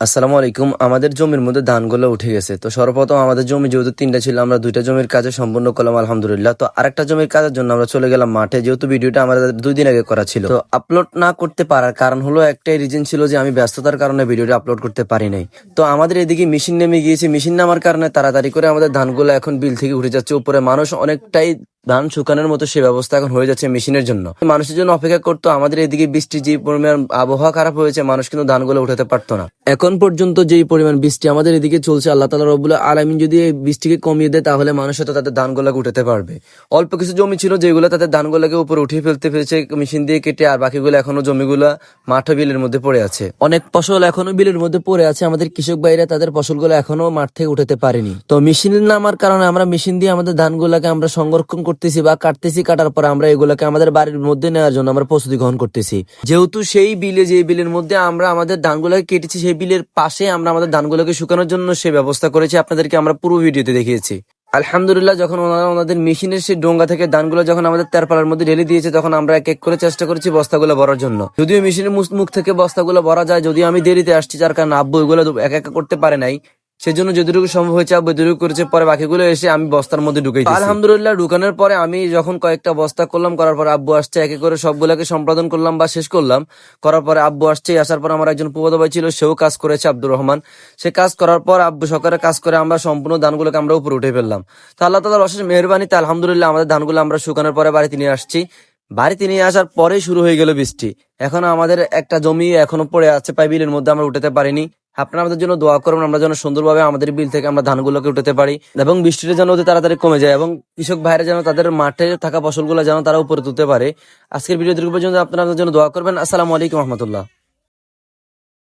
আসসালামু আলাইকুম। আমাদের জমির মধ্যে ধানগুলো উঠে গেছে। তো সর্বপ্রথম আমাদের জমি যেহেতু তিনটা ছিল, আমরা দুইটা জমির কাজে সম্পূর্ণ করলাম আলহামদুলিল্লাহ। তো আরেকটা জমির কাজের জন্য আমরা চলে গেলাম মাঠে, যেহেতু ভিডিওটা আমাদের 2 দিন আগে করা ছিল। তো আপলোড না করতে পারার কারণ হলো, একটাই রিজন ছিল যে আমি ব্যস্ততার কারণে ভিডিওটা আপলোড করতে পারি নাই। তো আমাদের এদিকে মেশিন নেমে গিয়েছে, মেশিন নামার কারণে তাড়াতাড়ি করে আমাদের ধানগুলো এখন বিল থেকে উঠে যাচ্ছে উপরে। মানুষ অনেকটাই ধান শুকানোর মতো সে ব্যবস্থা এখন হয়ে যাচ্ছে মেশিনের জন্য। মানুষের জন্য অপেক্ষা করতো। আমাদের এদিকে বৃষ্টি যে পরিমাণ আবহাওয়া খারাপ হয়েছে, মানুষ কিন্তু ধানগুলো উঠাতে পারতো না। এখন পর্যন্ত যেই পরিমাণ বৃষ্টি আমাদের এদিকে চলছে, আল্লাহ তাআলা রব্বুল আলামিন যদি এই বৃষ্টিকে কমিয়ে দেয়, তাহলে মানুষ হয়তো তাদের ধানগুলোকে উঠাতে পারবে। অল্প কিছু জমি ছিল যেগুলো তাদের ধানগুলোকে উপরে উঠিয়ে ফেলতে ফেলছে মেশিন দিয়ে কেটে, আর বাকিগুলো এখনো জমিগুলা মাঠ বিলের মধ্যে পড়ে আছে। অনেক ফসল এখনো বিলের মধ্যে পড়ে আছে। আমাদের কৃষক ভাইরা তাদের ফসলগুলো এখনো মাঠ থেকে উঠাতে পারেনি। তো মেশিন নামার কারণে আমরা মেশিন দিয়ে আমাদের ধানগুলোকে আমরা সংরক্ষণ করতেছি বা কাটতেছি। কাটার পর আমরা এগুলোকে আমাদের বাড়ির মধ্যে নেওয়ার জন্য আমরা প্রস্তুতি গ্রহণ করতেছি। যেহেতু সেই বিলে, যে বিলের মধ্যে আমরা আমাদের ধানগুলোকে কেটেছি, সেই বিলের পাশে আমরা আমাদের ধানগুলোকে শুকানোর জন্য সে ব্যবস্থা করেছি। আপনাদেরকে আমরা পুরো ভিডিওতে দেখিয়েছি। আলহামদুলিল্লাহ, যখন ওনাদের মেশিনের সেই ডোঙ্গা থেকে ধানগুলো যখন আমাদের তেরপালার মধ্যে ঢেলে দিয়েছে, তখন আমরা এক এক করে চেষ্টা করেছি বস্তাগুলো ভরার জন্য। যদিও মেশিনের মুখ থেকে বস্তাগুলো ভরা যায়, যদিও আমি দেরিতে আসছি, যার কারণে আব্বু ওইগুলো এক এক করতে পারে নাই। সেজন্য যতটুকু সম্ভব হয়েছে আব্বু এতটুকু করেছে, পরে বাকিগুলো এসে আমি বস্তার মধ্যে ঢুকাই দিয়েছি। আলহামদুলিল্লাহ, ঢুকানোর পরে আমি যখন কয়েকটা বস্তা করলাম, করার পর আব্বু আসছে, এক এক করে সবগুলোকে সম্পাদন করলাম বা শেষ করলাম। করার পরে আব্বু আসছে, আসার পর আমার একজন ফুফাতো ভাই ছিল, সেও কাজ করেছে, আব্দুর রহমান। সে কাজ করার পর আব্বু সকালে কাজ করে আমরা সম্পূর্ণ ধানগুলোকে আমরা উপরে উঠে ফেললাম। তো আল্লাহ তাআলার অশেষ মেহেরবানিতে আলহামদুলিল্লাহ আমাদের ধানগুলো আমরা শুকানোর পরে বাড়িতে নিয়ে আসছি। বাড়িতে নিয়ে আসার পরেই শুরু হয়ে গেল বৃষ্টি। এখনো আমাদের একটা জমি এখনো পড়ে আছে, প্রায় বিলের মধ্যে আমরা উঠাতে পারিনি। আপনারা আমাদের জন্য দোয়া করবেন, আমরা যেন সুন্দরভাবে আমাদের বিল থেকে আমরা ধানগুলোকে উঠাতে পারি, এবং বৃষ্টিটা যেন অতি তাড়াতাড়ি কমে যায়, এবং কৃষক ভাইরা যেন তাদের মাঠে থাকা ফসলগুলো যেন তারা উপরে তুলতে পারে। আজকের ভিডিও পর্যন্ত আপনারা আমাদের জন্য দোয়া করবেন। আসসালামু আলাইকুম রহমতুল্লাহ।